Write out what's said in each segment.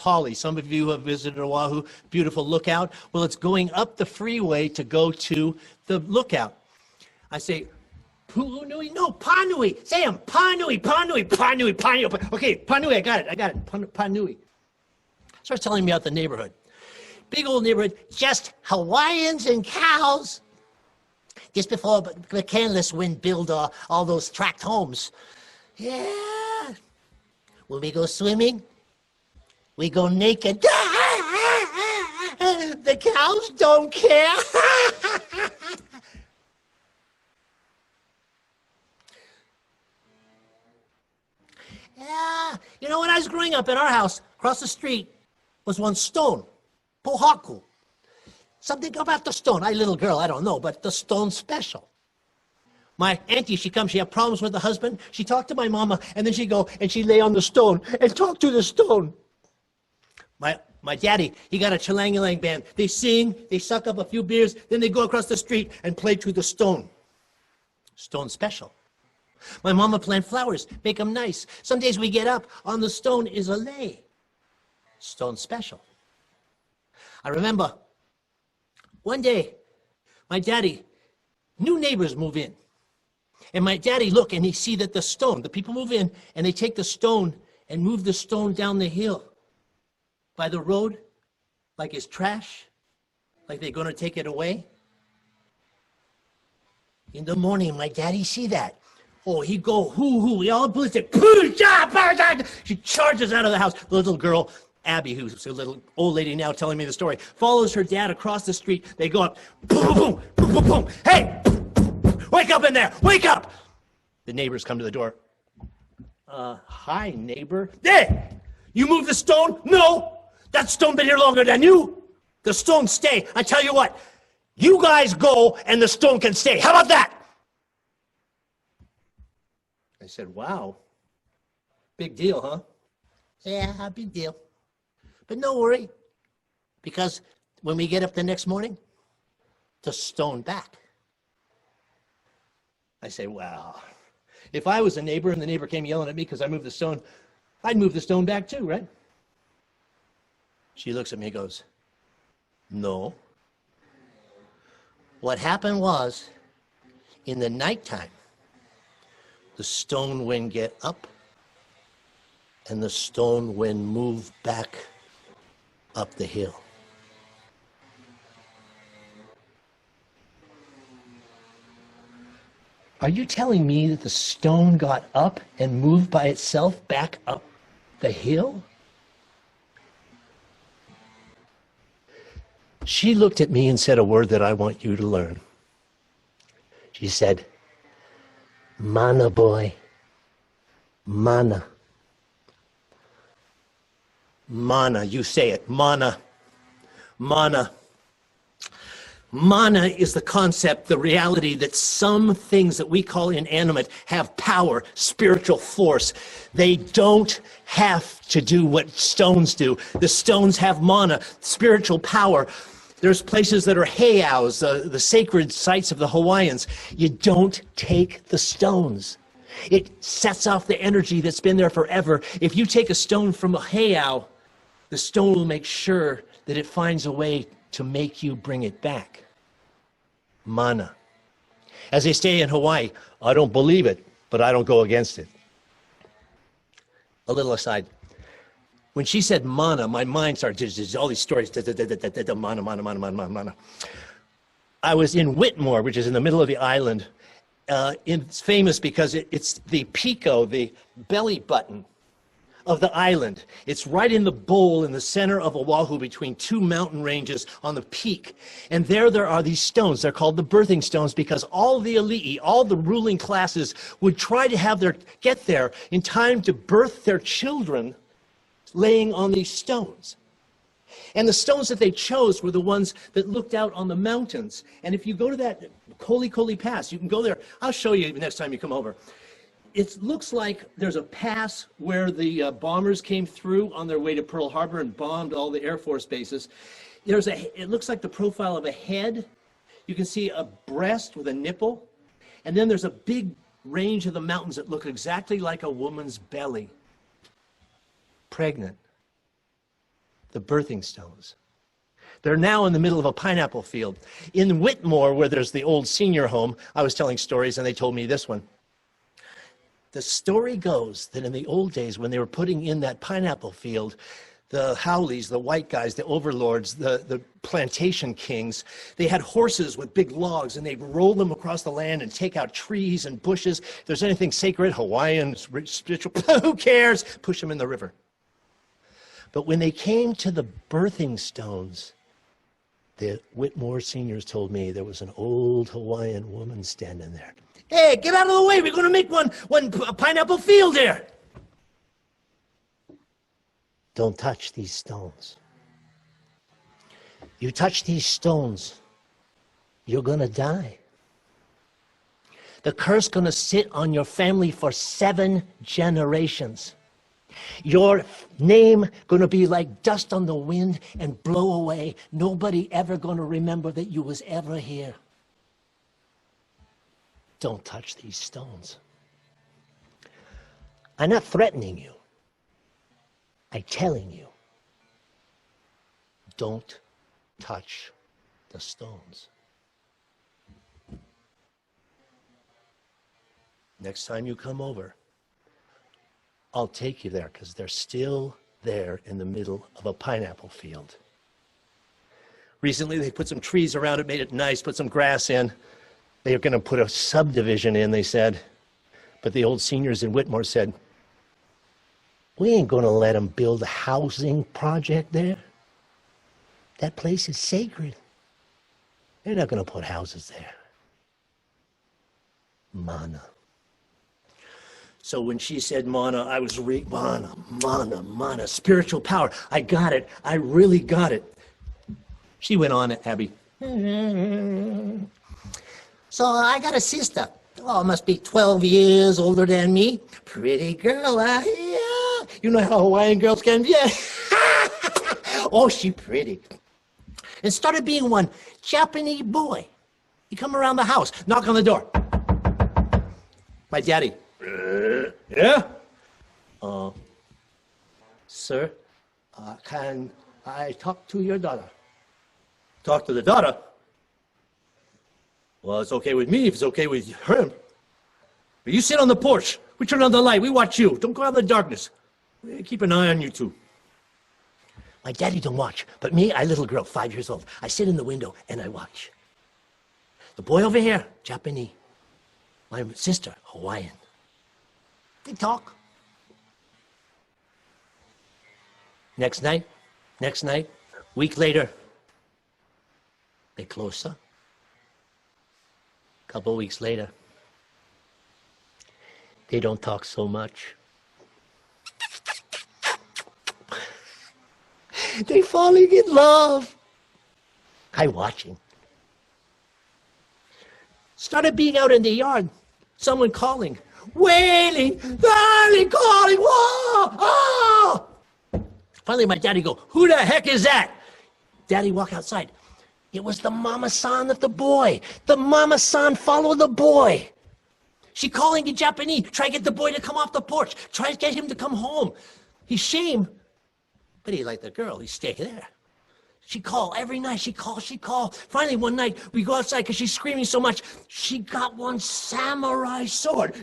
Polly. Some of you have visited Oahu, beautiful lookout. Well, it's going up the freeway to go to the lookout. I say, Pu'unui? No, Panui. Sam, Panui. Okay, Panui, I got it. Panui. Starts telling me about the neighborhood. Big old neighborhood, just Hawaiians and cows. Just before the canless wind built all those tract homes. Yeah. When we go swimming, we go naked. The cows don't care. Yeah. You know, when I was growing up in our house, across the street was one stone, Pohaku. Something about the stone. Little girl, I don't know, but the stone's special. My auntie, she comes, she had problems with the husband. She talked to my mama, and then she'd go and she'd lay on the stone and talk to the stone. My daddy, he got a chilang-a-lang band. They sing, they suck up a few beers, then they go across the street and play to the stone. Stone special. My mama plant flowers, make them nice. Some days we get up, on the stone is a lei. Stone special. I remember one day, my daddy, new neighbors move in. And my daddy look and he see that the stone, the people move in and they take the stone and move the stone down the hill by the road like it's trash, like they're going to take it away. In the morning, my daddy see that. Oh, he go hoo-hoo, we all ballistic. She charges out of the house. The little girl, Abby, who's a little old lady now telling me the story, follows her dad across the street. They go up, boom, boom, boom, boom, boom. Hey, wake up in there, wake up. The neighbors come to the door. Hi, neighbor. Hey, you moved the stone? No, that stone been here longer than you. The stone stay. I tell you what, you guys go and the stone can stay. How about that? I said, wow, big deal, huh? Yeah, big deal. But no worry, because when we get up the next morning, the stone back. I say, wow, if I was a neighbor and the neighbor came yelling at me because I moved the stone, I'd move the stone back too, right? She looks at me and goes, no. What happened was, in the nighttime, the stone wind get up and the stone wind move back up the hill. Are you telling me that the stone got up and moved by itself back up the hill? She looked at me and said a word that I want you to learn. She said, mana, boy, mana. Mana, you say it, mana, mana. Mana is the concept, the reality that some things that we call inanimate have power, spiritual force. They don't have to do what stones do. The stones have mana, spiritual power. There's places that are heiaus, the sacred sites of the Hawaiians. You don't take the stones. It sets off the energy that's been there forever. If you take a stone from a heiau, the stone will make sure that it finds a way to make you bring it back. Mana. As they say in Hawaii, I don't believe it, but I don't go against it. A little aside. When she said mana, my mind started just all these stories. Mana, mana, mana, mana, mana. I was in Whitmore, which is in the middle of the island. It's famous because it's the pico, the belly button of the island. It's right in the bowl in the center of Oahu between two mountain ranges on the peak. And there are these stones. They're called the birthing stones because all the elite, all the ruling classes would try to get there in time to birth their children laying on these stones. And the stones that they chose were the ones that looked out on the mountains. And if you go to that Koli Pass, you can go there. I'll show you next time you come over. It looks like there's a pass where the bombers came through on their way to Pearl Harbor and bombed all the Air Force bases. It looks like the profile of a head. You can see a breast with a nipple. And then there's a big range of the mountains that look exactly like a woman's belly. Pregnant. the birthing stones. They're now in the middle of a pineapple field. In Whitmore, where there's the old senior home, I was telling stories and they told me this one. The story goes that in the old days when they were putting in that pineapple field, the Howleys, the white guys, the overlords, the plantation kings, they had horses with big logs and they'd roll them across the land and take out trees and bushes. If there's anything sacred, Hawaiian, spiritual, who cares? Push them in the river. But when they came to the birthing stones, the Whitmore seniors told me there was an old Hawaiian woman standing there. Hey, get out of the way. We're going to make one pineapple field here. Don't touch these stones. You touch these stones, you're going to die. The curse going to sit on your family for 7 generations. Your name going to be like dust on the wind and blow away. Nobody ever going to remember that you was ever here. Don't touch these stones. I'm not threatening you. I'm telling you. Don't touch the stones. Next time you come over, I'll take you there because they're still there in the middle of a pineapple field. Recently, they put some trees around it, made it nice, put some grass in. They were going to put a subdivision in, they said. But the old seniors in Whitmore said, we ain't going to let them build a housing project there. That place is sacred. They're not going to put houses there. Mana. So when she said mana, I was mana, spiritual power. I got it. I really got it. She went on, Abby. So I got a sister. Oh, must be 12 years older than me. Pretty girl, yeah. You know how Hawaiian girls can be? Yeah. Oh, she pretty. And started being one Japanese boy. He come around the house, knock on the door. My daddy. Yeah? Sir, can I talk to your daughter? Talk to the daughter? Well, it's okay with me if it's okay with him. But you sit on the porch. We turn on the light. We watch you. Don't go out in the darkness. Keep an eye on you two. My daddy don't watch, but me, I little girl, 5 years old. I sit in the window and I watch. The boy over here, Japanese. My sister, Hawaiian. They talk. Next night, week later, they closer. Couple weeks later, they don't talk so much. They falling in love. I watching. Started being out in the yard. Someone calling, wailing, darling, calling, whoa, oh! Finally, my daddy go, who the heck is that? Daddy walk outside. It was the mama-san of the boy. The mama-san followed the boy. She calling in Japanese. Try to get the boy to come off the porch. Try to get him to come home. He's shame, but he like the girl. He stay there. She call every night. She call. Finally, one night, we go outside because she's screaming so much. She got one samurai sword.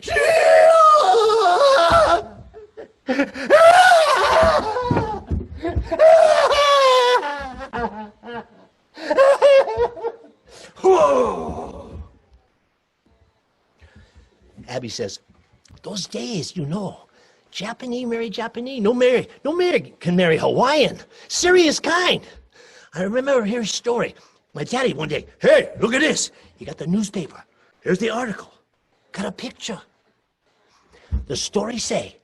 Abby says, those days, you know, Japanese marry Japanese. No marry can marry Hawaiian. Serious kind. I remember hearing a story. My daddy one day, hey, look at this. He got the newspaper. Here's the article. Got a picture. The story say,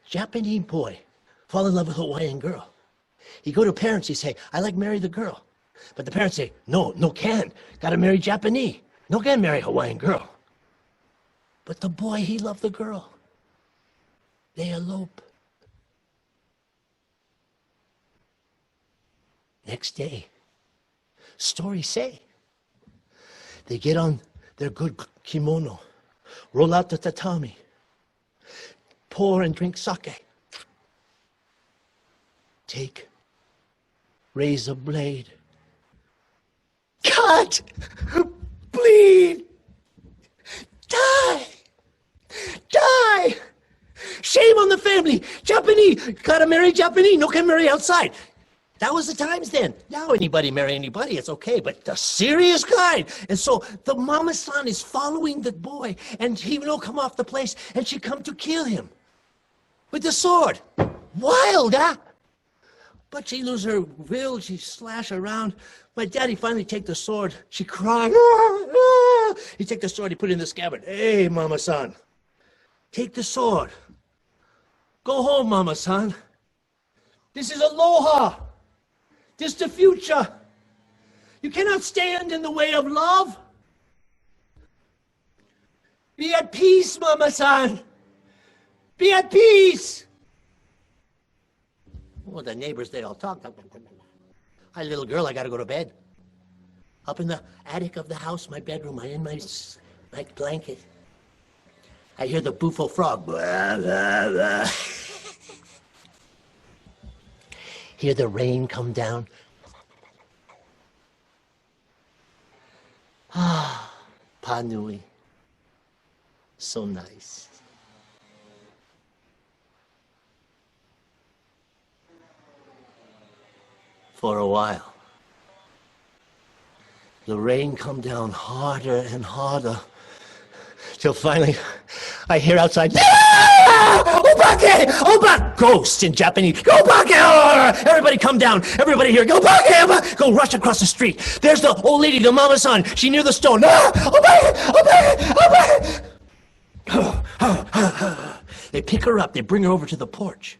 Japanese boy fall in love with Hawaiian girl. He go to parents, he say, I like marry the girl. But the parents say, no can. Gotta marry Japanese. No can marry Hawaiian girl. But the boy, he loved the girl. They elope. Next day, story say, they get on their good kimono, roll out the tatami, pour and drink sake. Take razor blade. Cut! Bleed! Die! Die! Shame on the family! Japanese! Gotta marry Japanese, no can marry outside. That was the times then. Now anybody marry anybody, it's okay, but the serious kind. And so the mama-san is following the boy, and he will come off the place, and she come to kill him with the sword. Wild, huh? But she lose her will, she slash around. My daddy finally take the sword. She cried. He take the sword, he put it in the scabbard. Hey, mama-san, take the sword. Go home, mama-san. This is aloha. This is the future. You cannot stand in the way of love. Be at peace, mama-san. Be at peace. Well, the neighbors, they all talk. Hi, little girl, I gotta go to bed. Up in the attic of the house, my bedroom, I'm in my blanket. I hear the buffalo frog. Blah, blah, blah. Hear the rain come down. Ah, Panui. So nice. For a while, the rain come down harder and harder, till finally I hear outside, Obake! Obake! Ghost in Japanese. Obake! Everybody come down. Everybody here. Obake! Go rush across the street. There's the old lady, the mama-san. She near the stone. Obake! Obake! Obake! They pick her up. They bring her over to the porch.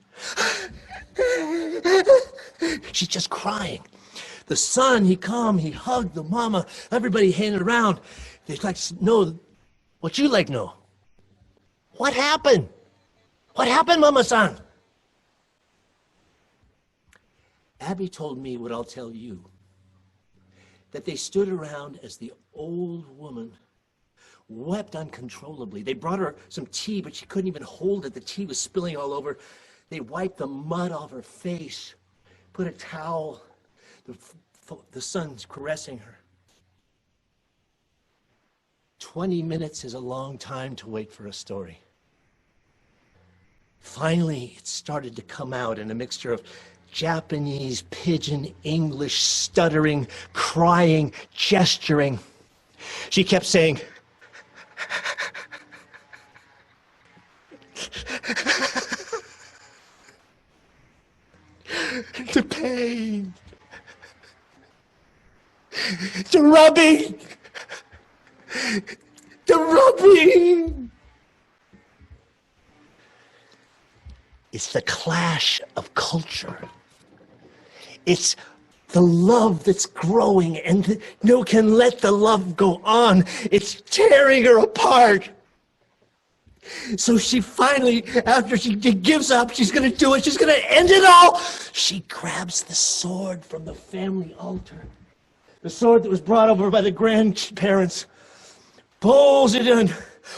She's just crying. The son, he come, he hugged the mama. Everybody hanging around. They like know what you like know. What happened? What happened, mama-san? Abby told me what I'll tell you. That they stood around as the old woman wept uncontrollably. They brought her some tea, but she couldn't even hold it. The tea was spilling all over. They wiped the mud off her face, put a towel. The son's caressing her. 20 minutes is a long time to wait for a story. Finally, it started to come out in a mixture of Japanese, pidgin, English, stuttering, crying, gesturing. She kept saying, the pain, the rubbing, the rubbing. It's the clash of culture. It's the love that's growing and no can let the love go on. It's tearing her apart. So she finally, after she gives up, she's going to do it. She's going to end it all. She grabs the sword from the family altar. The sword that was brought over by the grandparents. Pulls it in.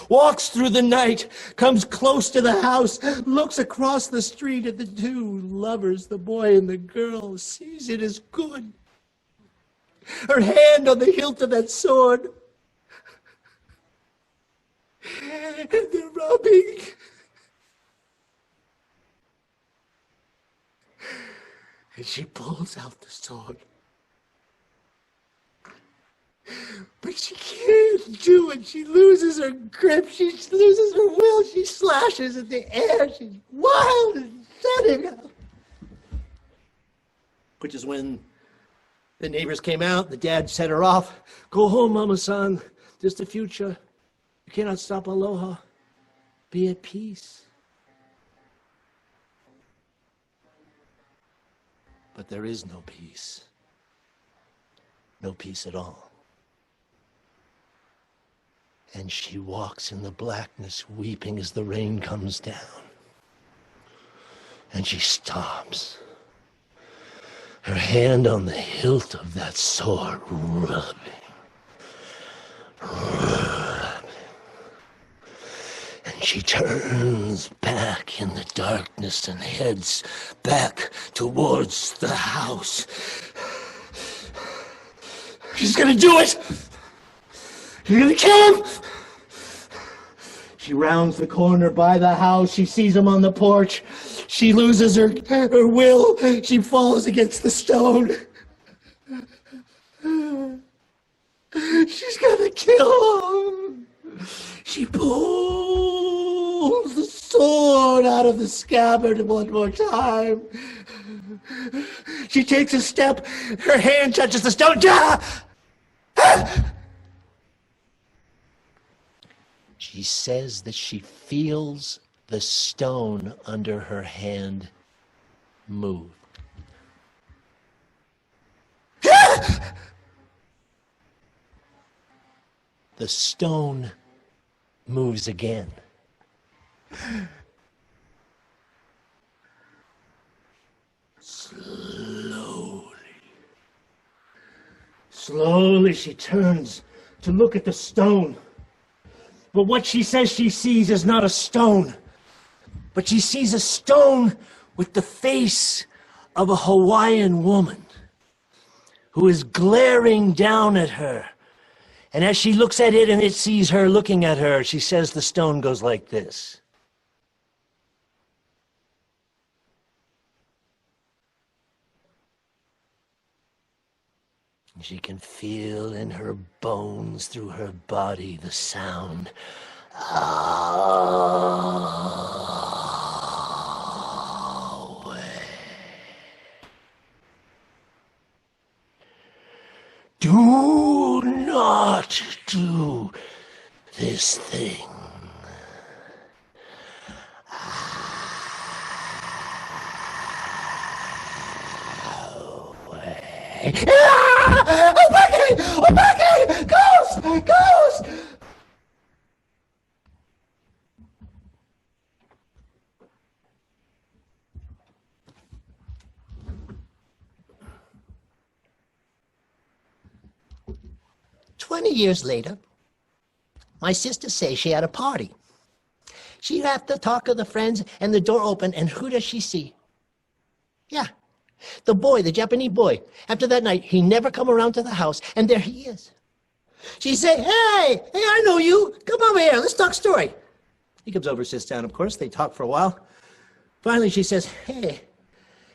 Walks through the night, comes close to the house, looks across the street at the two lovers, the boy and the girl, sees it as good. Her hand on the hilt of that sword. And they're rubbing. And she pulls out the sword. But she can't do it. She loses her grip. She loses her will. She slashes at the air. She's wild and setting up. Which is when the neighbors came out. The dad set her off. Go home, mama-san. This is the future. You cannot stop aloha. Be at peace. But there is no peace. No peace at all. And she walks in the blackness, weeping as the rain comes down. And she stops. Her hand on the hilt of that sword, rubbing. And She turns back in the darkness and heads back towards the house. She's gonna do it! She's gonna kill him! She rounds the corner by the house. She sees him on the porch. She loses her will. She falls against the stone. She's gonna kill him. She pulls the sword out of the scabbard one more time. She takes a step. Her hand touches the stone. She says that she feels the stone under her hand move. The stone moves again. Slowly she turns to look at the stone. But what she says she sees is not a stone, but she sees a stone with the face of a Hawaiian woman who is glaring down at her. And as she looks at it and it sees her looking at her, she says the stone goes like this. She can feel in her bones, through her body, the sound. Do not do this thing. Obake! Ghost! Ghost! "20 years later, my sister says she had a party. She left the talk of the friends and the door open, and who does she see? Yeah, the boy, the Japanese boy. After that night, he never come around to the house, and there he is. She say, hey, I know you. Come over here, let's talk story. He comes over, sits down, of course. They talk for a while. Finally, she says, hey,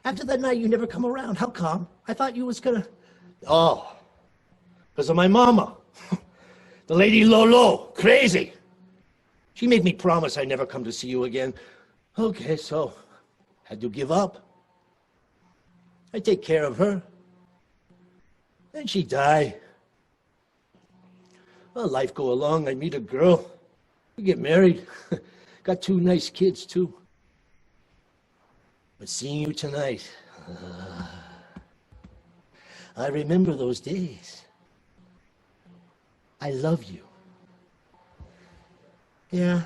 after that night, you never come around. How come? I thought you was gonna... Oh, because of my mama. The lady Lolo, crazy. She made me promise I'd never come to see you again. Okay, so had to give up. I take care of her. Then she die. Well, life go along. I meet a girl. We get married. Got 2 nice kids, too. But seeing you tonight, I remember those days. I love you. Yeah.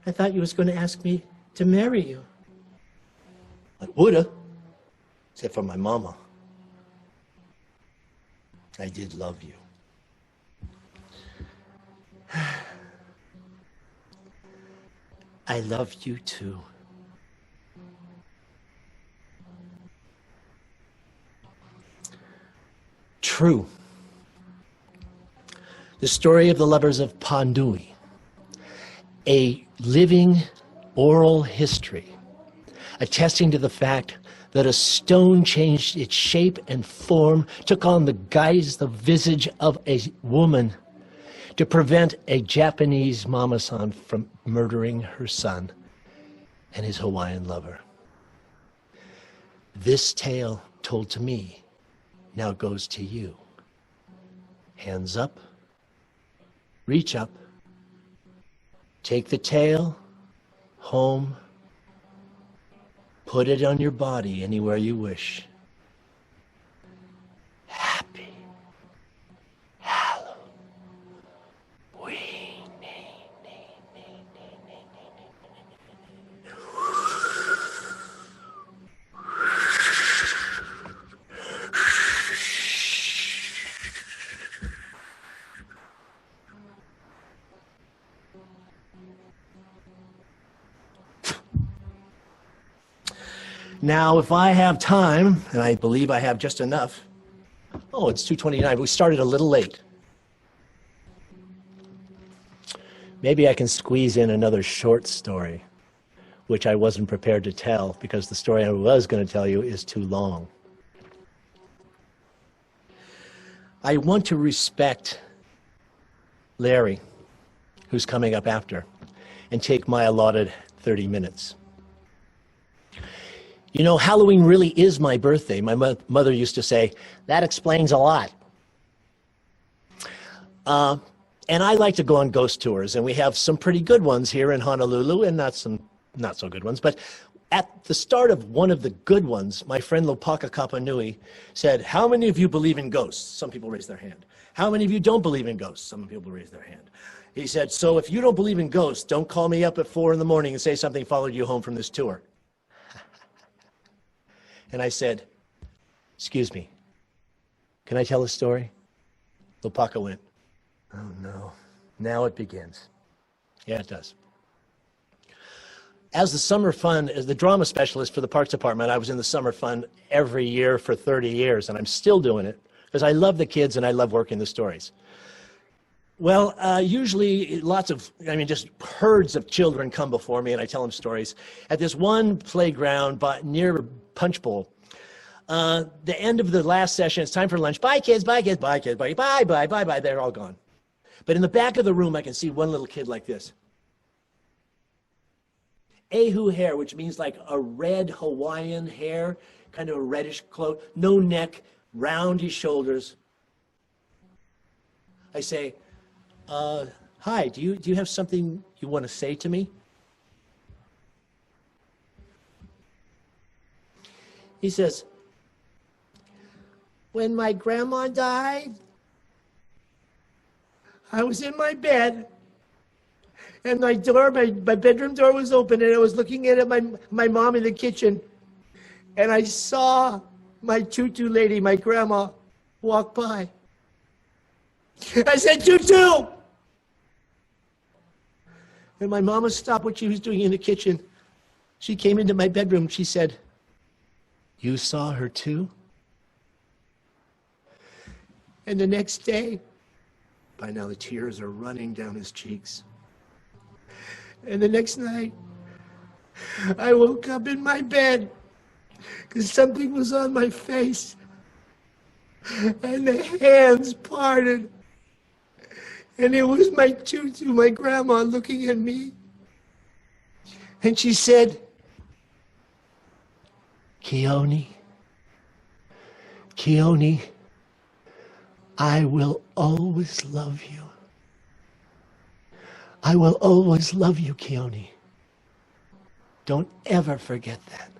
I thought you was going to ask me to marry you. I woulda, except for my mama. I did love you. I love you too. True. The story of the lovers of Pandui, a living oral history attesting to the fact that a stone changed its shape and form, took on the guise, the visage of a woman to prevent a Japanese mama-san from murdering her son and his Hawaiian lover. This tale told to me now goes to you. Hands up, reach up, take the tale home, put it on your body anywhere you wish. Happy Halloween. Now, if I have time, and I believe I have just enough. Oh, it's 2:29. We started a little late. Maybe I can squeeze in another short story, which I wasn't prepared to tell because the story I was going to tell you is too long. I want to respect Larry, who's coming up after, and take my allotted 30 minutes. You know, Halloween really is my birthday. My mother used to say, that explains a lot. And I like to go on ghost tours, and we have some pretty good ones here in Honolulu, and not so good ones. But at the start of one of the good ones, my friend Lopaka Kapanui said, how many of you believe in ghosts? Some people raised their hand. How many of you don't believe in ghosts? Some people raised their hand. He said, so if you don't believe in ghosts, don't call me up at 4 in the morning and say something followed you home from this tour. And I said, excuse me, can I tell a story? Lopaka went, oh no, now it begins. Yeah, it does. As the summer fun, as the drama specialist for the Parks Department, I was in the summer fun every year for 30 years, and I'm still doing it because I love the kids and I love working the stories. Well, usually just herds of children come before me and I tell them stories. At this one playground near Punch Bowl, the end of the last session, it's time for lunch. Bye, kids, bye, kids, bye, kids, bye, bye, bye, bye, bye. They're all gone. But in the back of the room, I can see one little kid like this. Ahu hair, which means like a red Hawaiian hair, kind of a reddish cloak, no neck, round his shoulders. I say, hi, do you have something you want to say to me? He says, when my grandma died, I was in my bed, and my bedroom door was open, and I was looking at my mom in the kitchen, and I saw my tutu lady, my grandma, walk by. I said, tutu! And my mama stopped what she was doing in the kitchen. She came into my bedroom. She said, you saw her too? And the next day, by now the tears are running down his cheeks. And the next night, I woke up in my bed because something was on my face. And the hands parted. And it was my tutu, my grandma, looking at me. And she said, Keone, I will always love you. I will always love you, Keone. Don't ever forget that.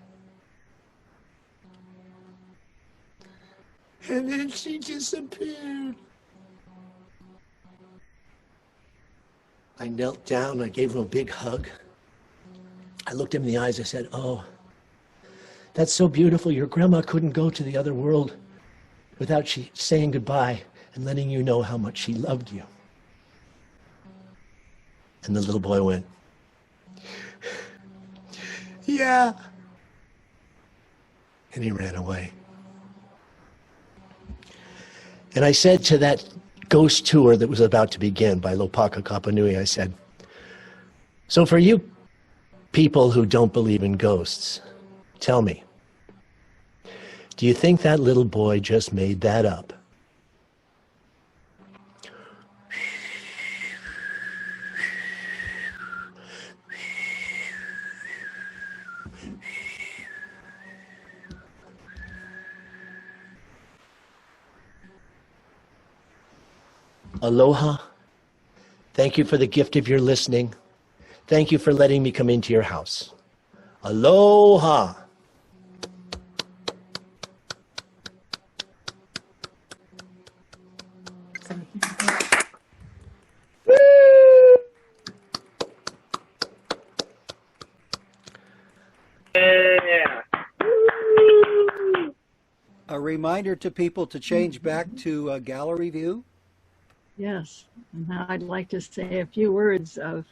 And then she disappeared. I knelt down, I gave him a big hug. I looked him in the eyes, I said, oh, that's so beautiful. Your grandma couldn't go to the other world without she saying goodbye and letting you know how much she loved you. And the little boy went, yeah. And he ran away. And I said to that ghost tour that was about to begin by Lopaka Kapanui, I said, so for you people who don't believe in ghosts, tell me, do you think that little boy just made that up? Aloha. Thank you for the gift of your listening. Thank you for letting me come into your house. Aloha. A reminder to people to change back to gallery view. Yes, and now I'd like to say a few words of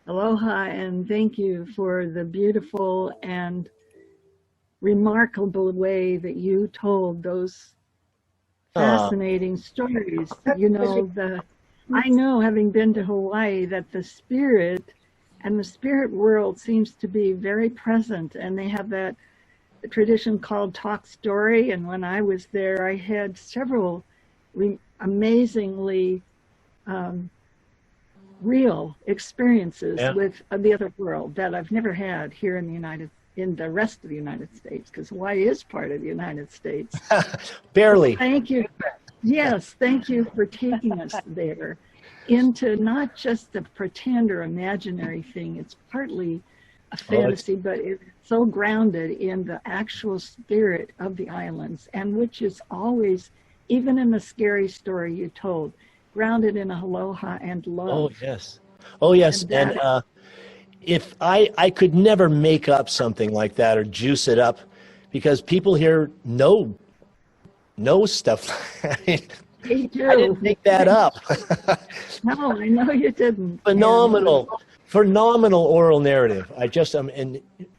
aloha and thank you for the beautiful and remarkable way that you told those Aw. fascinating stories. You know, I know, having been to Hawaii, that the spirit and the spirit world seems to be very present, and they have that tradition called talk story. And when I was there, I had several amazingly real experiences Yeah. with the other world that I've never had here in the rest of the United States, because Hawaii is part of the United States. Barely. Thank you. Yes, thank you for taking us there into not just a pretend or imaginary thing. It's partly a fantasy, but it's so grounded in the actual spirit of the islands, and which is always, even in the scary story you told, grounded in aloha and love. Oh, yes. Oh, yes. And if I could never make up something like that or juice it up, because people here know stuff. They do. I didn't make that up. No, I know you didn't. Phenomenal oral narrative. I just am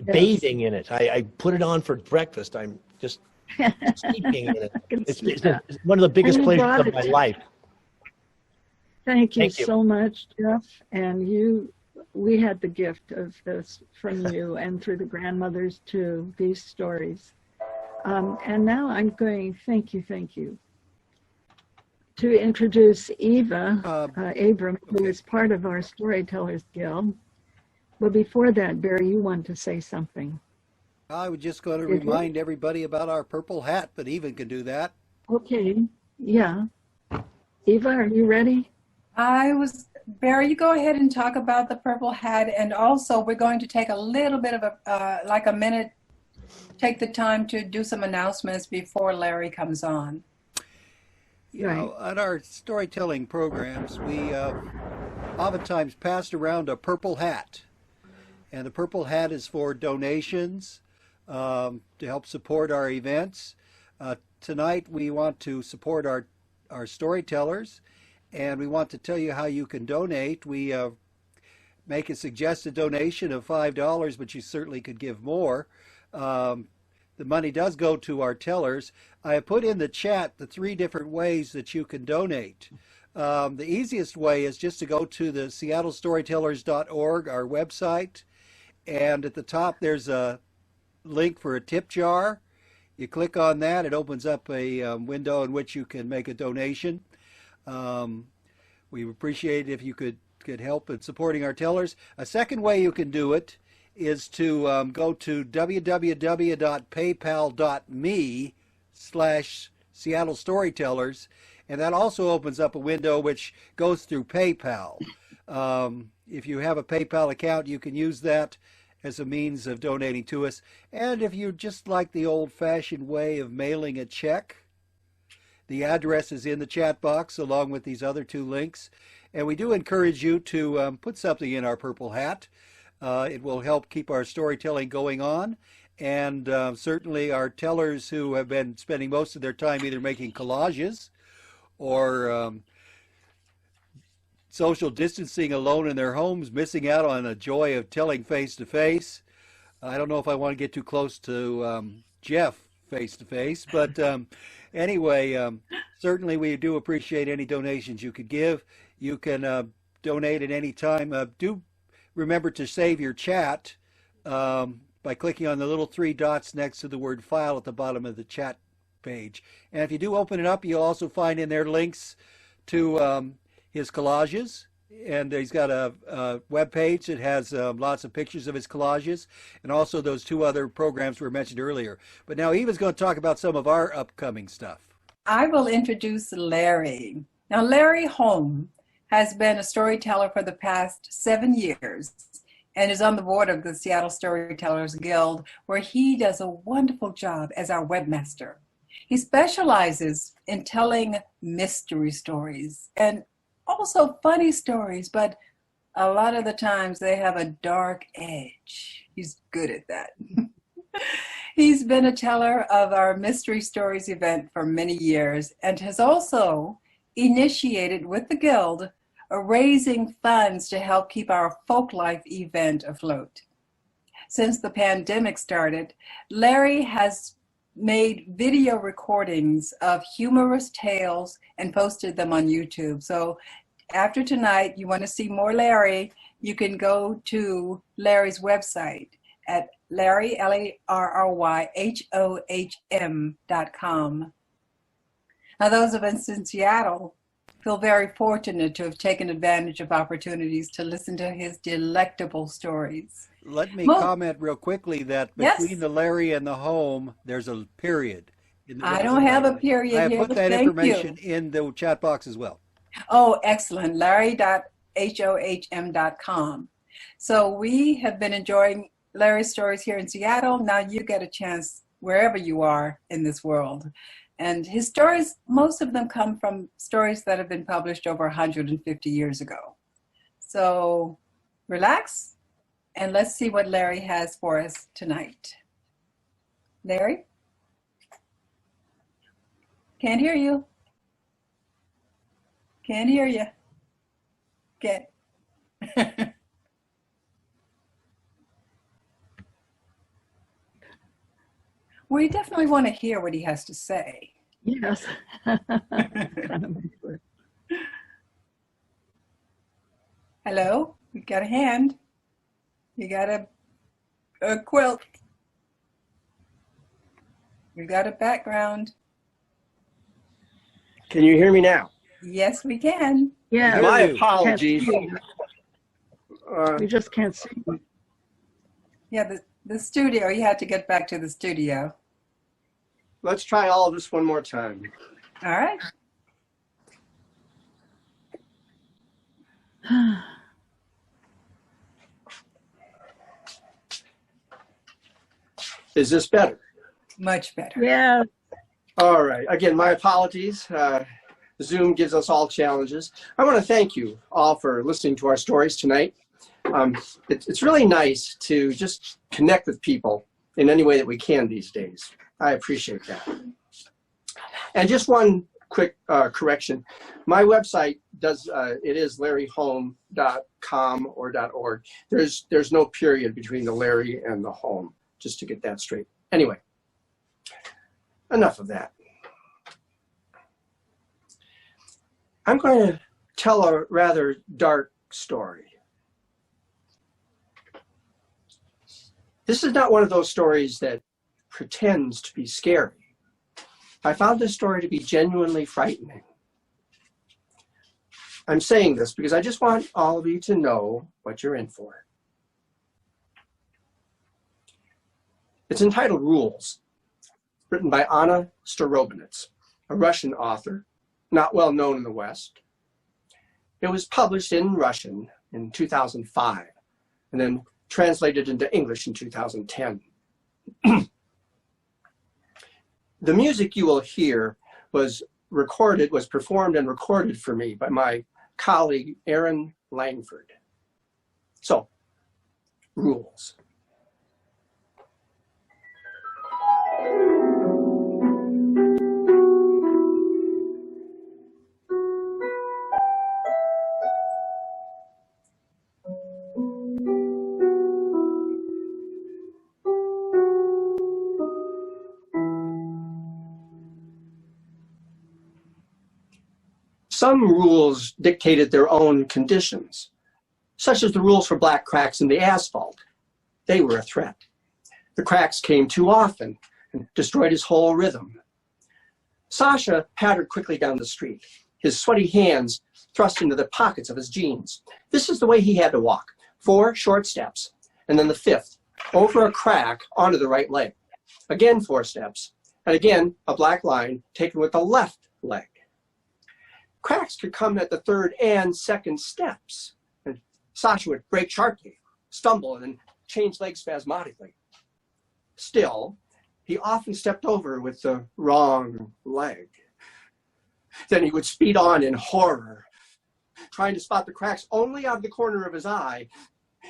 bathing in it. I put it on for breakfast. I'm just steeping in it. It's one of the biggest pleasures of my life. Thank you so much, Jeff. And we had the gift of this from you and through the grandmothers too, these stories. And now I'm going, thank you, to introduce Eva Abram, who is part of our Storytellers Guild. But before that, Barry, you want to say something. I was just going to remind everybody about our purple hat, but Eva can do that. Okay, yeah. Eva, are you ready? Barry, you go ahead and talk about the purple hat, and also we're going to take a little bit of a minute, take the time to do some announcements before Larry comes on. You know, at our storytelling programs, we oftentimes pass around a purple hat. And the purple hat is for donations to help support our events. Tonight, we want to support our storytellers, and we want to tell you how you can donate. We make a suggested donation of $5, but you certainly could give more. The money does go to our tellers. I have put in the chat the 3 different ways that you can donate. The easiest way is just to go to the seattlestorytellers.org, our website, and at the top there's a link for a tip jar. You click on that, it opens up a window in which you can make a donation. We appreciate if you could help in supporting our tellers. A second way you can do it is to go to www.paypal.me/Seattle Storytellers, and that also opens up a window which goes through PayPal. If you have a PayPal account, you can use that as a means of donating to us. And if you just like the old-fashioned way of mailing a check, the address is in the chat box along with these other 2 links. And we do encourage you to put something in our purple hat. It will help keep our storytelling going on, and certainly our tellers who have been spending most of their time either making collages or social distancing alone in their homes, missing out on the joy of telling face-to-face. I don't know if I want to get too close to Jeff face-to-face, but anyway, certainly we do appreciate any donations you could give. You can donate at any time. Do remember to save your chat by clicking on the little 3 dots next to the word file at the bottom of the chat page. And if you do open it up, you'll also find in there links to his collages. And he's got a web page that has lots of pictures of his collages, and also those 2 other programs were mentioned earlier. But now Eva's going to talk about some of our upcoming stuff. I will introduce Larry. Now, Larry Hohm has been a storyteller for the past 7 years and is on the board of the Seattle Storytellers Guild, where he does a wonderful job as our webmaster. He specializes in telling mystery stories and also funny stories, but a lot of the times they have a dark edge. He's good at that. He's been a teller of our Mystery Stories event for many years and has also initiated with the Guild raising funds to help keep our Folk Life event afloat. since the pandemic started, Larry has made video recordings of humorous tales and posted them on YouTube. So after tonight, you want to see more Larry, you can go to Larry's website at Larry, LarryHohm.com. Now, those of us in Seattle feel very fortunate to have taken advantage of opportunities to listen to his delectable stories. Let me comment real quickly that between Yes. the Larry and the Hohm, there's a period. I don't have a period I have here, put but that thank information you. in the chat box as well. Oh, excellent. Larry.hohm.com. So we have been enjoying Larry's stories here in Seattle. Now you get a chance wherever you are in this world. And his stories, most of them come from stories that have been published over 150 years ago. So relax and let's see what Larry has for us tonight. Larry? Can't hear you. Can't hear you. Okay. We definitely want to hear what he has to say. Yes. Hello? You got a hand? You got a quilt? You got a background? Can you hear me now? Yes, we can. Yeah. My apologies. We just can't see you. Yeah, the studio. You had to get back to the studio. Let's try all of this one more time. All right. Is this better? Much better. Yeah. All right. Again, my apologies. Zoom gives us all challenges. I want to thank you all for listening to our stories tonight. It's really nice to just connect with people in any way that we can these days. I appreciate that. And just one quick correction. My website it is larryhohm.com or .org. There's no period between the Larry and the Hohm, just to get that straight. Anyway, enough of that. I'm going to tell a rather dark story. This is not one of those stories that pretends to be scary. I found this story to be genuinely frightening. I'm saying this because I just want all of you to know what you're in for. It's entitled Rules, written by Anna Starobinets, a Russian author, not well known in the West. It was published in Russian in 2005, and then translated into English in 2010. The music you will hear was performed and recorded for me by my colleague, Aaron Langford. So, rules. Some rules dictated their own conditions, such as the rules for black cracks in the asphalt. They were a threat. The cracks came too often and destroyed his whole rhythm. Sasha pattered quickly down the street, his sweaty hands thrust into the pockets of his jeans. This is the way he had to walk: 4 short steps, and then the 5th, over a crack onto the right leg. Again 4 steps, and again a black line taken with the left leg. Cracks could come at the 3rd and 2nd steps, and Sasha would brake sharply, stumble, and then change legs spasmodically. Still, he often stepped over with the wrong leg. Then he would speed on in horror, trying to spot the cracks only out of the corner of his eye.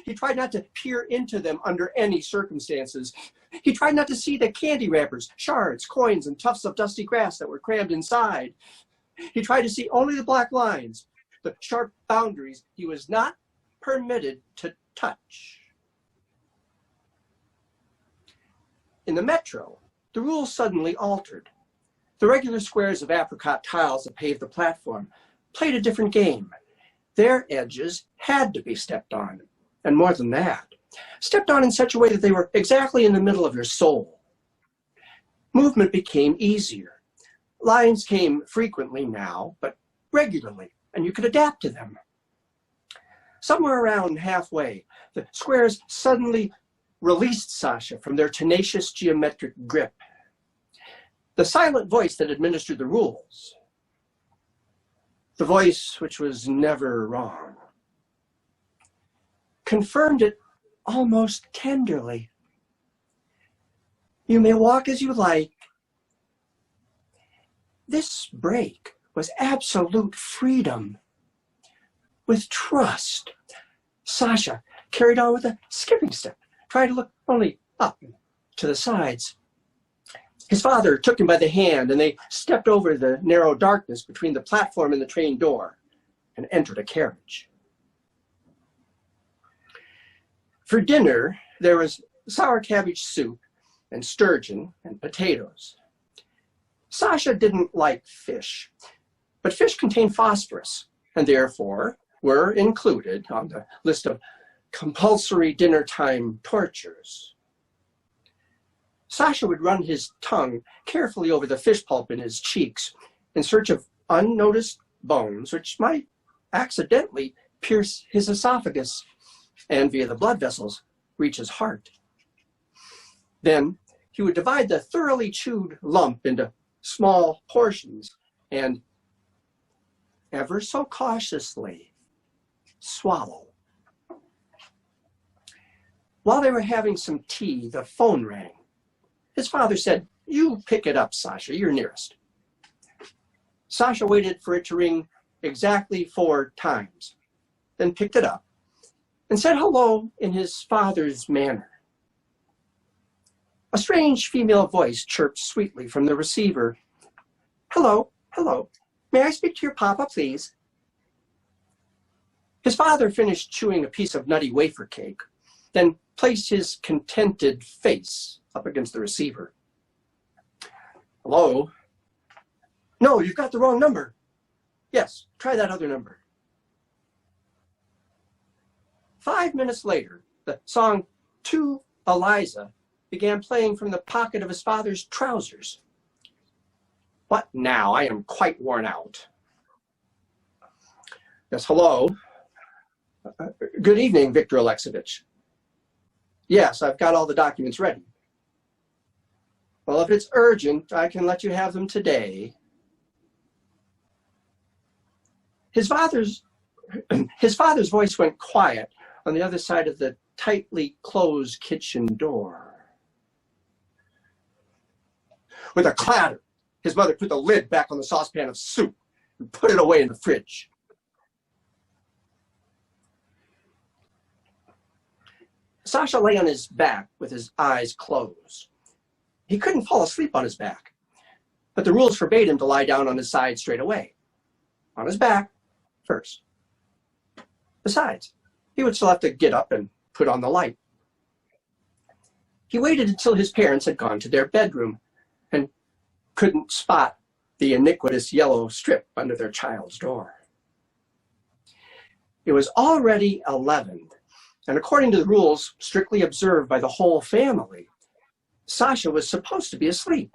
He tried not to peer into them under any circumstances. He tried not to see the candy wrappers, shards, coins, and tufts of dusty grass that were crammed inside. He tried to see only the black lines, the sharp boundaries he was not permitted to touch. In the metro, the rules suddenly altered. The regular squares of apricot tiles that paved the platform played a different game. Their edges had to be stepped on, and more than that, stepped on in such a way that they were exactly in the middle of your soul. Movement became easier. Lines came frequently now, but regularly, and you could adapt to them. Somewhere around halfway, the squares suddenly released Sasha from their tenacious geometric grip. The silent voice that administered the rules, the voice which was never wrong, confirmed it almost tenderly. You may walk as you like. This break was absolute freedom. With trust, Sasha carried on with a skipping step, trying to look only up and to the sides. His father took him by the hand, and they stepped over the narrow darkness between the platform and the train door and entered a carriage. For dinner, there was sour cabbage soup and sturgeon and potatoes. Sasha didn't like fish, but fish contained phosphorus and therefore were included on the list of compulsory dinner time tortures. Sasha would run his tongue carefully over the fish pulp in his cheeks in search of unnoticed bones which might accidentally pierce his esophagus and via the blood vessels reach his heart. Then he would divide the thoroughly chewed lump into small portions and, ever so cautiously, swallow. While they were having some tea, the phone rang. His father said, "You pick it up, Sasha, you're nearest." Sasha waited for it to ring exactly 4 times, then picked it up and said hello in his father's manner. A strange female voice chirped sweetly from the receiver. "Hello, hello. May I speak to your papa, please?" His father finished chewing a piece of nutty wafer cake, then placed his contented face up against the receiver. "Hello? No, you've got the wrong number. Yes, try that other number." 5 minutes later, the song "To Eliza" began playing from the pocket of his father's trousers. "What now? I am quite worn out." "Yes, hello. Good evening, Victor Alexeyevich. Yes, I've got all the documents ready." "Well, if it's urgent, I can let you have them today." His father's voice went quiet on the other side of the tightly closed kitchen door. With a clatter, his mother put the lid back on the saucepan of soup and put it away in the fridge. Sasha lay on his back with his eyes closed. He couldn't fall asleep on his back, but the rules forbade him to lie down on his side straight away. On his back first. Besides, he would still have to get up and put on the light. He waited until his parents had gone to their bedroom and couldn't spot the iniquitous yellow strip under their child's door. It was already 11, and according to the rules strictly observed by the whole family, Sasha was supposed to be asleep.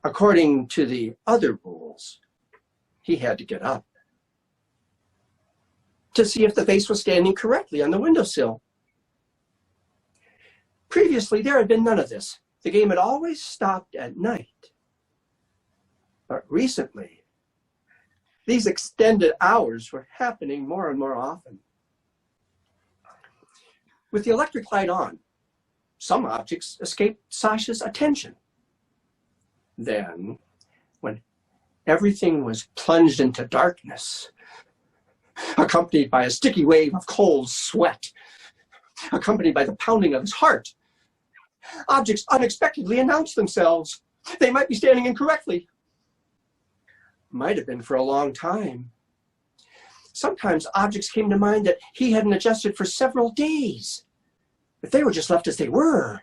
According to the other rules, he had to get up to see if the vase was standing correctly on the windowsill. Previously, there had been none of this. The game had always stopped at night. But recently, these extended hours were happening more and more often. With the electric light on, some objects escaped Sasha's attention. Then, when everything was plunged into darkness, accompanied by a sticky wave of cold sweat, accompanied by the pounding of his heart, objects unexpectedly announced themselves. They might be standing incorrectly. Might have been for a long time. Sometimes objects came to mind that he hadn't adjusted for several days. If they were just left as they were,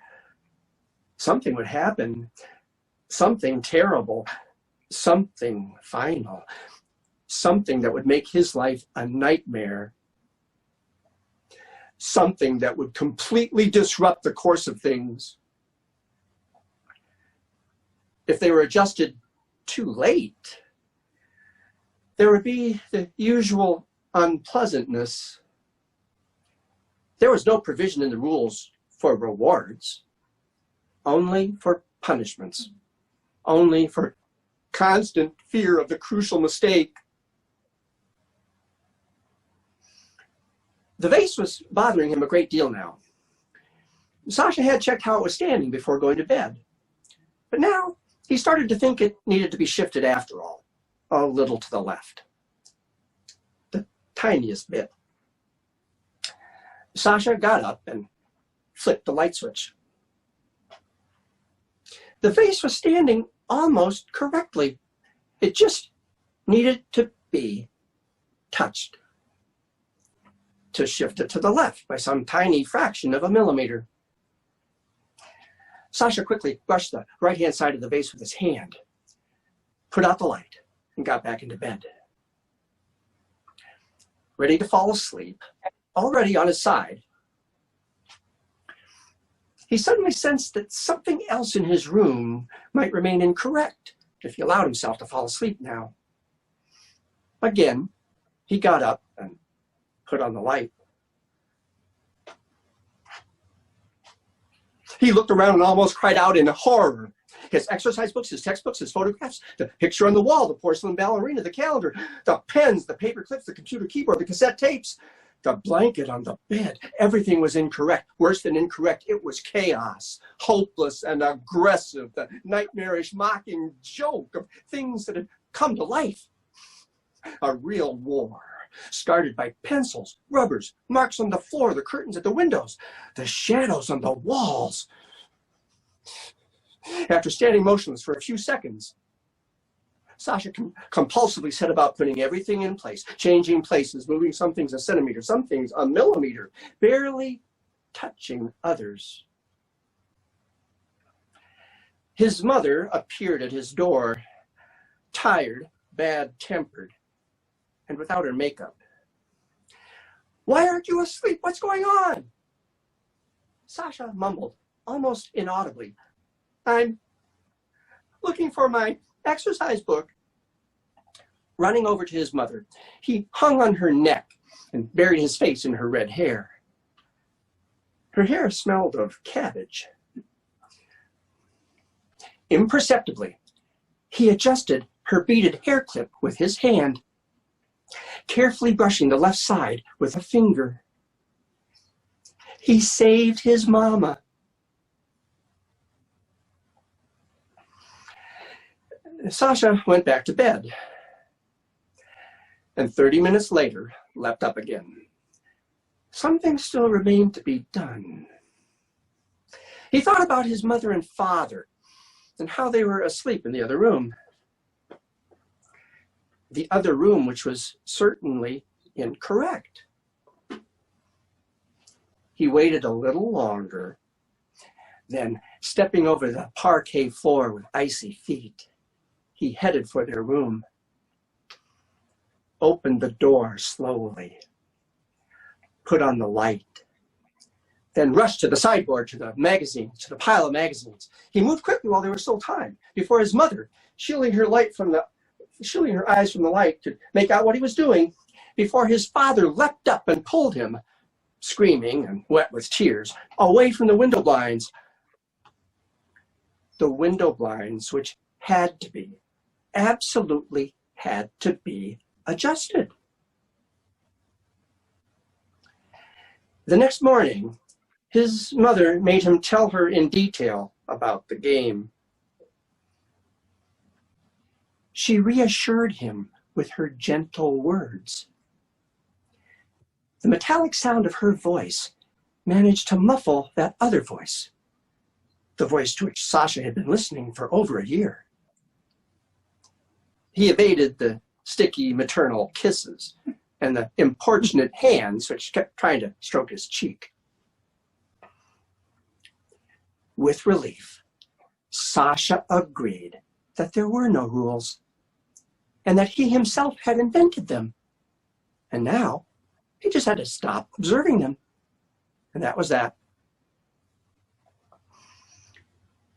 something would happen, something terrible, something final, something that would make his life a nightmare, something that would completely disrupt the course of things. If they were adjusted too late, there would be the usual unpleasantness. There was no provision in the rules for rewards, only for punishments, only for constant fear of the crucial mistake. The vase was bothering him a great deal now. Sasha had checked how it was standing before going to bed, but now he started to think it needed to be shifted after all, a little to the left, the tiniest bit. Sasha got up and flicked the light switch. The vase was standing almost correctly. It just needed to be touched, to shift it to the left by some tiny fraction of a millimeter. Sasha quickly brushed the right-hand side of the vase with his hand, put out the light, and got back into bed. Ready to fall asleep, already on his side, he suddenly sensed that something else in his room might remain incorrect if he allowed himself to fall asleep now. Again, he got up and put on the light. He looked around and almost cried out in horror. His exercise books, his textbooks, his photographs, the picture on the wall, the porcelain ballerina, the calendar, the pens, the paper clips, the computer keyboard, the cassette tapes, the blanket on the bed. Everything was incorrect. Worse than incorrect, it was chaos, hopeless and aggressive, the nightmarish, mocking joke of things that had come to life. A real war, started by pencils, rubbers, marks on the floor, the curtains at the windows, the shadows on the walls. After standing motionless for a few seconds, Sasha compulsively set about putting everything in place, changing places, moving some things a centimeter, some things a millimeter, barely touching others. His mother appeared at his door, tired, bad-tempered, and without her makeup. "Why aren't you asleep? What's going on?" Sasha mumbled, almost inaudibly, "I'm looking for my exercise book." Running over to his mother, he hung on her neck and buried his face in her red hair. Her hair smelled of cabbage. Imperceptibly, he adjusted her beaded hair clip with his hand, carefully brushing the left side with a finger. He saved his mama. Sasha went back to bed, and 30 minutes later leapt up again. Something still remained to be done. He thought about his mother and father and how they were asleep in the other room. The other room, which was certainly incorrect. He waited a little longer, then stepping over the parquet floor with icy feet, he headed for their room, opened the door slowly, put on the light, then rushed to the sideboard, to the magazines, to the pile of magazines. He moved quickly while there was still time, before his mother, shielding her eyes from the light, could make out what he was doing, before his father leapt up and pulled him, screaming and wet with tears, away from the window blinds. The window blinds which had to be, absolutely had to be adjusted. The next morning, his mother made him tell her in detail about the game. She reassured him with her gentle words. The metallic sound of her voice managed to muffle that other voice, the voice to which Sasha had been listening for over a year. He evaded the sticky maternal kisses and the importunate hands which kept trying to stroke his cheek. With relief, Sasha agreed that there were no rules and that he himself had invented them. And now he just had to stop observing them. And that was that.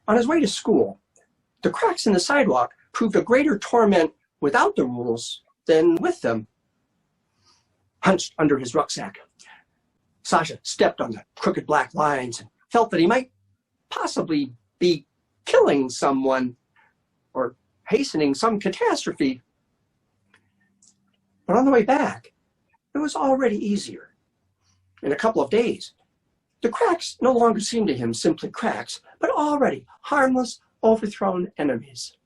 On his way to school, the cracks in the sidewalk proved a greater torment without the rules than with them. Hunched under his rucksack, Sasha stepped on the crooked black lines and felt that he might possibly be killing someone or hastening some catastrophe. But on the way back, it was already easier. In a couple of days, the cracks no longer seemed to him simply cracks, but already harmless, overthrown enemies.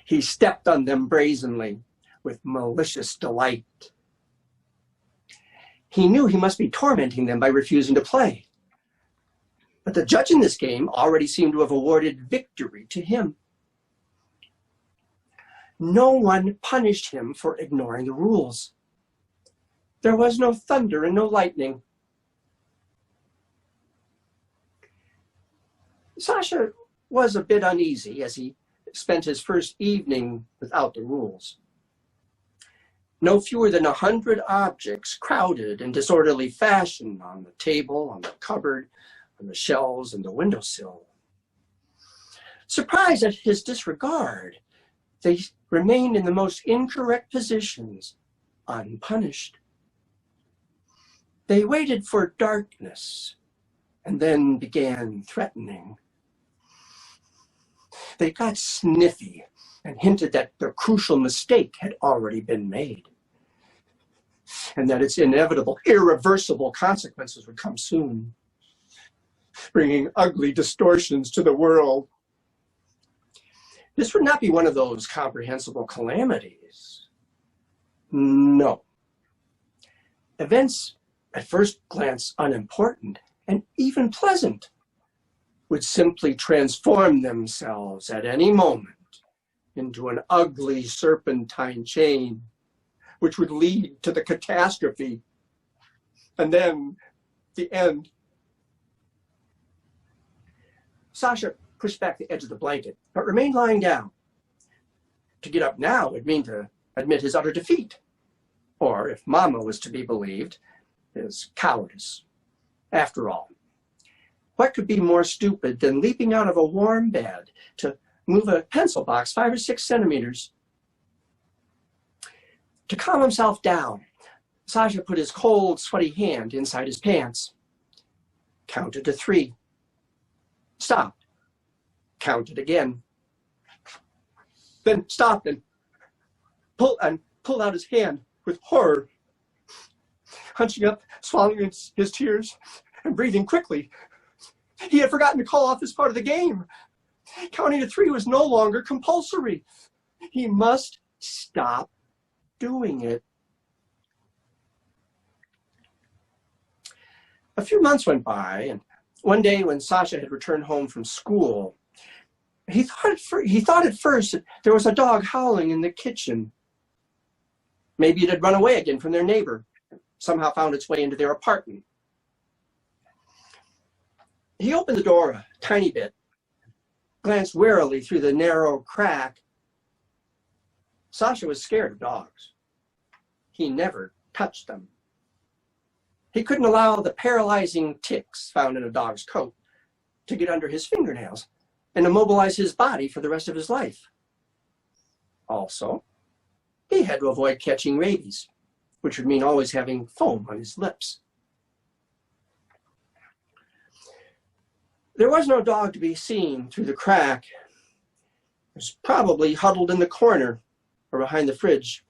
He stepped on them brazenly, with malicious delight. He knew he must be tormenting them by refusing to play. But the judge in this game already seemed to have awarded victory to him. No one punished him for ignoring the rules. There was no thunder and no lightning. Sasha was a bit uneasy as he spent his first evening without the rules. No fewer than 100 objects crowded in disorderly fashion on the table, on the cupboard, on the shelves, and the windowsill. Surprised at his disregard, they remained in the most incorrect positions, unpunished. They waited for darkness and then began threatening. They got sniffy and hinted that the crucial mistake had already been made, and that its inevitable, irreversible consequences would come soon, bringing ugly distortions to the world. This would not be one of those comprehensible calamities. No. Events, at first glance unimportant and even pleasant, would simply transform themselves at any moment into an ugly serpentine chain, which would lead to the catastrophe, and then the end. Sasha pushed back the edge of the blanket, but remained lying down. To get up now would mean to admit his utter defeat, or, if Mama was to be believed, his cowardice. After all, what could be more stupid than leaping out of a warm bed to move a pencil box 5 or 6 centimeters? To calm himself down, Sasha put his cold, sweaty hand inside his pants, counted to 3, stopped, counted again, then stopped and pulled out his hand with horror, hunching up, swallowing his tears, and breathing quickly. He had forgotten to call off this part of the game. Counting to 3 was no longer compulsory. He must stop doing it. A few months went by, and one day when Sasha had returned home from school, he thought at first that there was a dog howling in the kitchen. Maybe it had run away again from their neighbor, somehow found its way into their apartment. He opened the door a tiny bit, glanced warily through the narrow crack. Sasha was scared of dogs. He never touched them. He couldn't allow the paralyzing ticks found in a dog's coat to get under his fingernails and immobilize his body for the rest of his life. Also, he had to avoid catching rabies, which would mean always having foam on his lips. There was no dog to be seen through the crack. It was probably huddled in the corner or behind the fridge.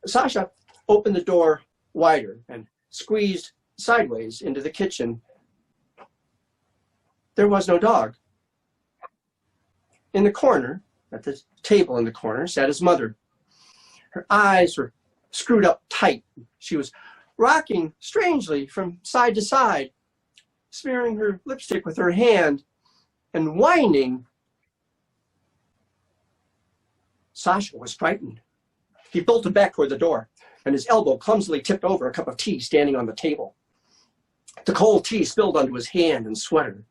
Sasha opened the door wider and squeezed sideways into the kitchen. There was no dog. In the corner, at the table in the corner, sat his mother. Her eyes were screwed up tight. She was rocking strangely from side to side, smearing her lipstick with her hand and whining. Sasha was frightened. He bolted back toward the door, and his elbow clumsily tipped over a cup of tea standing on the table. The cold tea spilled onto his hand and sweater.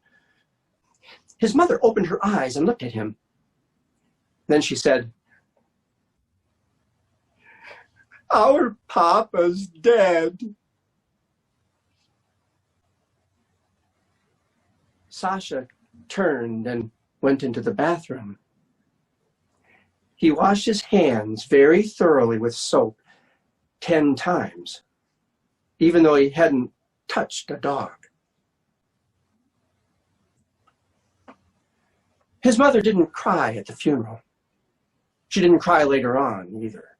His mother opened her eyes and looked at him. Then she said, "Our papa's dead." Sasha turned and went into the bathroom. He washed his hands very thoroughly with soap 10 times, even though he hadn't touched a dog. His mother didn't cry at the funeral. She didn't cry later on either.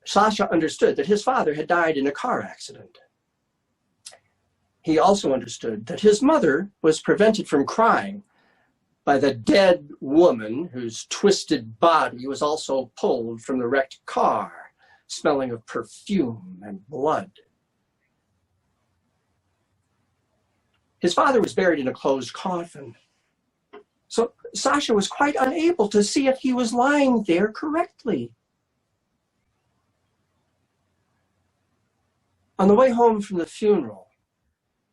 Sasha understood that his father had died in a car accident. He also understood that his mother was prevented from crying by the dead woman whose twisted body was also pulled from the wrecked car, smelling of perfume and blood. His father was buried in a closed coffin, so Sasha was quite unable to see if he was lying there correctly. On the way home from the funeral,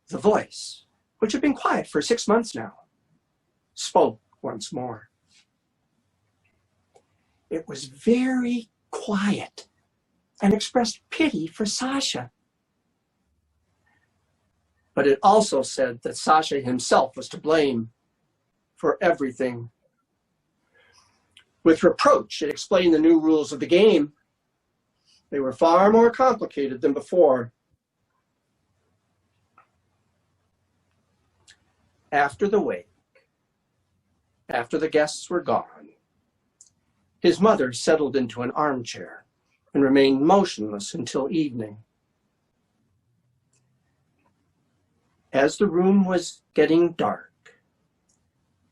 the voice, which had been quiet for 6 months now, spoke once more. It was very quiet and expressed pity for Sasha. But it also said that Sasha himself was to blame for everything. With reproach, it explained the new rules of the game. They were far more complicated than before. After the wake, after the guests were gone, his mother settled into an armchair and remained motionless until evening. As the room was getting dark,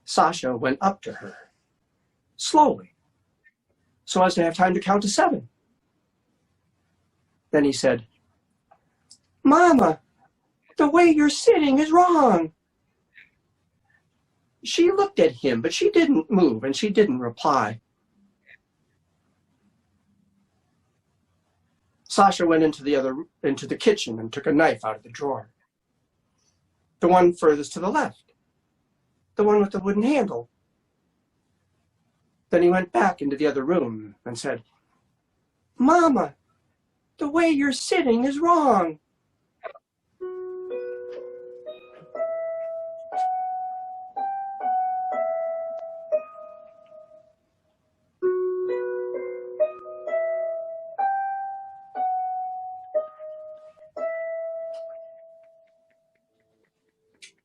Sasha went up to her, slowly, so as to have time to count to 7. Then he said, "Mama, the way you're sitting is wrong." She looked at him, but she didn't move and she didn't reply. Sasha went into the kitchen and took a knife out of the drawer. The one furthest to the left, the one with the wooden handle. Then he went back into the other room and said, "Mama, the way you're sitting is wrong."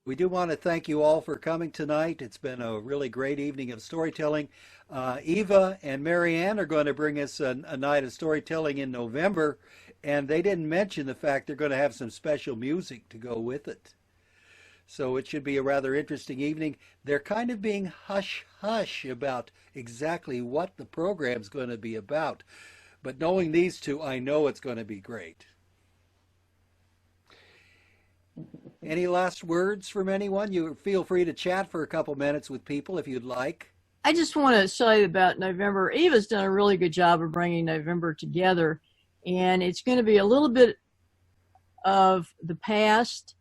We do want to thank you all for coming tonight. It's been a really great evening of storytelling. Eva and Marianne are going to bring us a night of storytelling in November, and they didn't mention the fact they're going to have some special music to go with it. So it should be a rather interesting evening. They're kind of being hush-hush about exactly what the program's going to be about. But knowing these two, I know it's going to be great. Any last words from anyone? You feel free to chat for a couple minutes with people if you'd like. I just want to say about November, Eva's done a really good job of bringing November together, and it's going to be a little bit of the past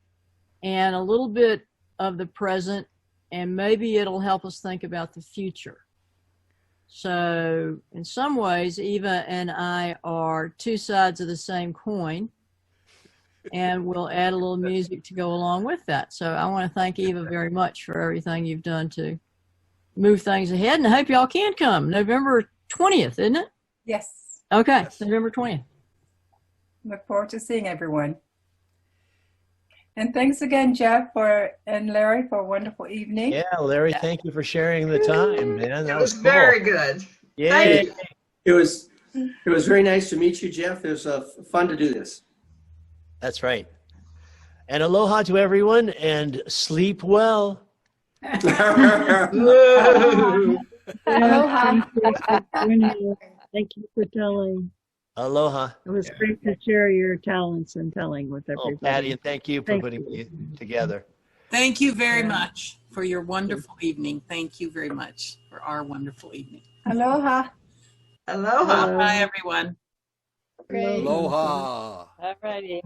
and a little bit of the present, and maybe it'll help us think about the future. So in some ways, Eva and I are two sides of the same coin, and we'll add a little music to go along with that. So I want to thank Eva very much for everything you've done to move things ahead, and I hope y'all can come. November 20th, isn't it? Yes. Okay, yes. November 20th. Look forward to seeing everyone. And thanks again, Jeff and Larry, for a wonderful evening. Yeah, Larry, thank you for sharing the time, man. That was cool. Very good. Yeah. It was very nice to meet you, Jeff. It was fun to do this. That's right. And aloha to everyone, and sleep well. Aloha. Thank you for telling. Aloha. It was great to share your talents and telling with everybody. Oh, Patty, and thank you for putting it together. Thank you very much for your wonderful evening. Thank you very much for our wonderful evening. Aloha. Aloha. Bye, everyone. Aloha. All righty.